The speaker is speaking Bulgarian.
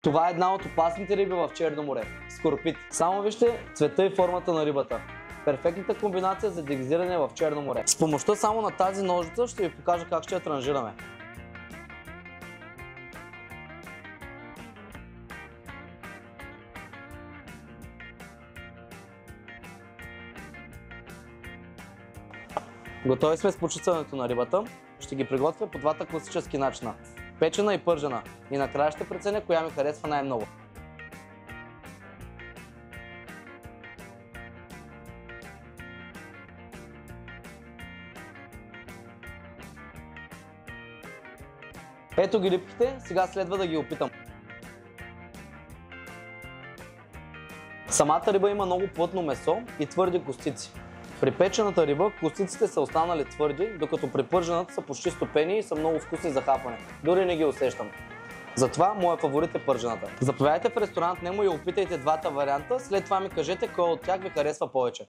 Това е една от опасните риби в Черно море – скорпит. Само вижте цвета и формата на рибата. Перфектната комбинация за дегизиране в Черно море. С помощта само на тази ножица ще ви покажа как ще я транжираме. Готови сме с почистването на рибата. Ще ги приготвя по двата класически начина – печена и пържена. И накрая ще преценя коя ми харесва най-много. Ето ги рибките, сега следва да ги опитам. Самата риба има много плътно месо и твърди костици. При печената риба костиците са останали твърди, докато при пържената са почти стопени и са много вкусни за хапане. Дори не ги усещам. Затова моя фаворит е пържената. Заповядайте в ресторант Немо и опитайте двата варианта, след това ми кажете кой от тях ви харесва повече.